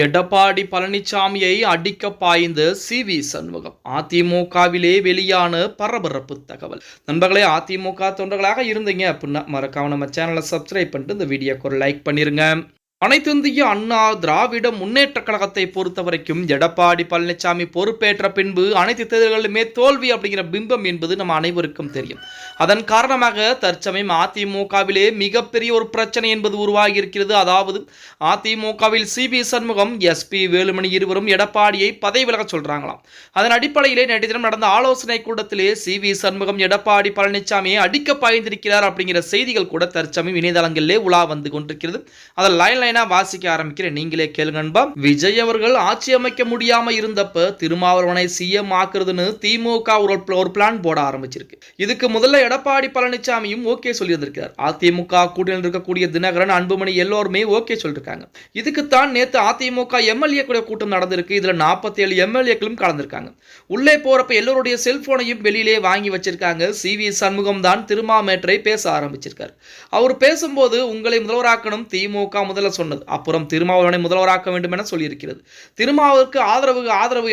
எடப்பாடி பழனிசாமியை அடிக்க பாய்ந்த சி.வி. சண்முகம். அதிமுகவிலே வெளியான பரபரப்பு தகவல். நண்பர்களே, அதிமுக தொண்டர்களாக இருந்தீங்க அப்படின்னா மறக்காம நம்ம சேனலை சப்ஸ்கிரைப் பண்ணிட்டு இந்த வீடியோக்கு ஒரு லைக் பண்ணிருங்க. அனைத்திந்திய அண்ணா திராவிட முன்னேற்ற கழகத்தை பொறுத்த வரைக்கும் எடப்பாடி பழனிசாமி பொறுப்பேற்ற பின்பு அனைத்து தேர்தல்களிலுமே தோல்வி அப்படிங்கிற பிம்பம் என்பது நம்ம அனைவருக்கும் தெரியும். அதன் காரணமாக தற்சமயம் அதிமுகவிலே மிகப்பெரிய ஒரு பிரச்சனை என்பது உருவாகி இருக்கிறது. அதாவது அதிமுகவில் சி.வி. சண்முகம், எஸ்.பி. வேலுமணி இருவரும் எடப்பாடியை பதவி விலக சொல்றாங்களாம். அதன் அடிப்படையிலே நேற்று தினம் நடந்த ஆலோசனை கூட்டத்திலே சி.வி. சண்முகம் எடப்பாடி பழனிசாமியை அடிக்க பாய்ந்திருக்கிறார் அப்படிங்கிற செய்திகள் கூட தற்சமயம் இணையதளங்களிலே உலா வந்து கொண்டிருக்கிறது. அதில் லைன் வாசிக்க ஆரம்பிக்கிறேன், நீங்களே கேளுங்க நண்பா. விஜய் அவர்கள் ஆட்சி அமைக்க முடியாம இருந்தப்ப திருமாவளவனை சிஎம் ஆக்குறதுன்னு திமுக ஒரு பிளான் போட ஆரம்பிச்சிருக்கு. இதுக்கு முதல்ல எடப்பாடி பழனிசாமியும் ஓகே சொல்லியிருந்திருக்கார். அதிமுக கூட்டணியில் இருக்கக்கூடிய தினகரன், அன்புமணி எல்லோருமே ஓகே சொல்லிருக்காங்க. இதுக்குத்தான் நேற்று அதிமுக எம்எல்ஏ கூட்டம் நடந்திருக்கு. இதுல 47 எம்எல்ஏக்களும் கலந்திருக்காங்க. உள்ளே போறப்ப எல்லோருடைய செல்போனையும் வெளியிலே வாங்கி வச்சிருக்காங்க. சி.வி. சண்முகம் தான் திருமாமேற்றை பேச ஆரம்பிச்சிருக்கார். அவர் பேசும்போது உங்களை முதல்வராக்கணும் திமுக முதல்ல சொன்னது. அப்புறம் திருமாவளவனை முதல்வராக்க வேண்டும் என சொல்லியிருக்கிறது. திருமாவளவருக்கு ஆதரவு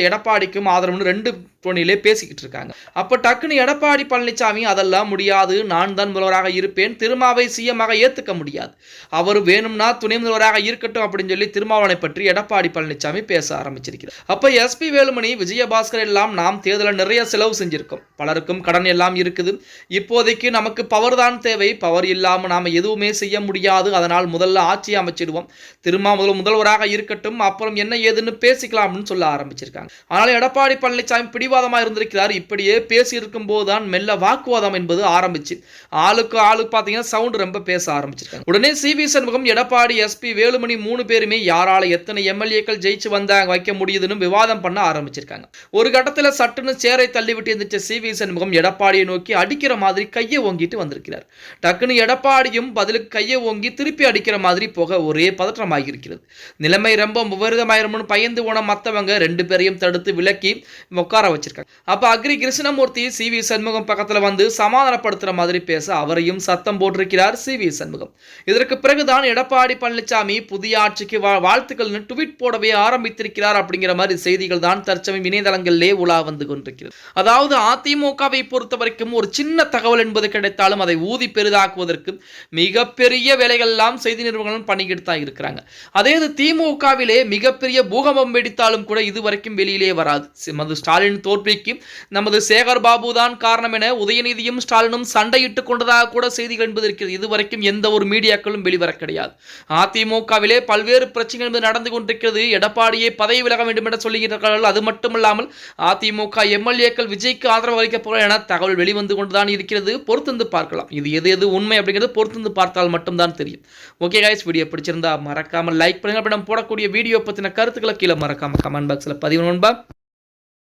எடப்பாடிக்கும் ஆதரவுன்னு ரெண்டு டோனிலே பேசிக்கிட்டு இருக்காங்க. அப்ப டக்குன்னு எடப்பாடி பழனிசாமி அதெல்லாம் முடியாது, நான் தான் முதல்வராக இருப்பேன், திருமாவை சிஎம்மாக ஏத்துக்க முடியாது, அவர் வேணும்னா துணை முதல்வராக இருக்கட்டும் அப்படின்னு சொல்லி திருமாவளவனை பற்றி எடப்பாடி பழனிசாமி பேச ஆரம்பிச்சிருக்கிறார். அப்ப எஸ்.பி. வேலுமணி, விஜயபாஸ்கர் எல்லாம் நாம் தேர்தலில் நிறைய செலவு செஞ்சிருக்கோம், பலருக்கும் கடன் எல்லாம் இருக்குது, இப்போதைக்கு நமக்கு பவர் தான் தேவை, பவர் இல்லாம நாம எதுவுமே செய்ய முடியாது, அதனால் முதல்ல ஆட்சி அமைச்சிடுவோம், முதல்வராக இருக்கட்டும், அப்புறம் என்ன ஏதுன்னு பேசிக்கலாம்னு சொல்ல ஆரம்பிச்சிருக்காங்க. ஆனால் எடப்பாடி பழனிசாமி பிடிவாதமா இருந்திருக்கிறார். இப்படியே பேசி இருக்கும் போதுதான் மெல்ல வாக்குவாதம் என்பது ஆரம்பிச்சு ஆளுக்கு பாத்தீங்கன்னா சவுண்ட் ரொம்ப பேச ஆரம்பிச்சிருக்காங்க. உடனே சி.வி. சண்முகம், எடப்பாடி, எஸ்.பி. வேலுமணி 3 பேருமே யாரால எத்தனை எம்எல்ஏக்கள் ஜெயிச்சு வந்தாங்க வைக்க முடியுதுன்னு விவாதம் பண்ண ஆரம்பிச்சிருக்காங்க. ஒரு கட்டத்தில் சட்டுன்னு சேரை தள்ளிவிட்டு இருந்துச்சு சி.வி. சண்முகம் எடப்பாடியை நோக்கி அடிக்கிற மாதிரி கையை ஓங்கிட்டு வந்திருக்கிறார். டக்குன்னு எடப்பாடியும் பதிலுக்கு கையை ஓங்கி திருப்பி அடிக்கிற மாதிரி போக ஒரே பதற்றமாகி இருக்கிறது. நிலைமை ரொம்ப விபரீதமாயிரும்னு பயந்து போன மற்றவங்க 2 பேரையும் தடுத்து விலக்கி உட்கார வச்சிருக்காங்க. அப்ப அக்ரி கிருஷ்ணமூர்த்தி சி.வி. சண்முகம் பக்கத்துல வந்து சமாதானப்படுத்துற மாதிரி பேச அவரையும் சத்தம் போட்டிருக்கிறார் சி.வி. சண்முகம். இதற்கு பிறகுதான் எடப்பாடி பழனிசாமி புதிய ஆட்சிக்கு வாழ்த்துக்கள் ட்வீட் போடவே ஆரம்பித்திருக்கிறார் அப்படிங்கிற மாதிரி செய்திகள் தான் தற்சமயம் இணையதளங்களிலே உலா வந்து கொண்டிருக்கிறது. அதாவது அதிமுகவை பொறுத்த வரைக்கும் ஒரு சின்ன தகவல் என்பது கிடைத்தாலும் அதை ஊதி பெரிதாக்குவதற்கு மிகப்பெரிய வேலைகள் எல்லாம் செய்தி நிறுவனங்கள் பண்ணிக்கிட்டு தான் இருக்கிறாங்க. அதே திமுகவிலே மிகப்பெரிய பூகம்பம் வெடித்தாலும் கூட இதுவரைக்கும் வெளியிலே வராது. ஸ்டாலின் தோல்விக்கு நமது சேகர் பாபு தான் காரணம் என உதயநிதியும் ஸ்டாலினும் சண்டையிட்டுக் கொண்டதாக கூட செய்திகள் என்பது இருக்கிறது. இதுவரைக்கும் எந்த ஒரு மீடியாக்களும் வெளிவர கிடையாது. அதிமுகவிலே பல்வேறு பிரச்சனைகள் என்பது நடந்து கொண்டிருக்கிறது. எடப்பாடியை பதவி விலக வேண்டும் என சொல்லுகிறார்கள். அது மட்டுமல்லாமல் அதிமுக எம்எல்ஏக்கள் விஜய்க்கு ஆதரவு அளிக்கப் போகிறார் என தகவல் வெளிவந்து கொண்டுதான் இருக்கிறது. பொறுத்திருந்து பார்க்கலாம். இது எது உண்மை அப்படிங்கிறது பொறுத்திருந்து பார்த்தால் மட்டும்தான் தெரியும். ஓகே கைஸ், வீடியோ பிடிச்சிருந்தா மறக்காம லைக் பண்ணுங்க. நம்ம போடக்கூடிய வீடியோ பத்தின கருத்துக்களை கீழே மறக்காம கமெண்ட் பாக்ஸ்ல பதிவு நண்பா.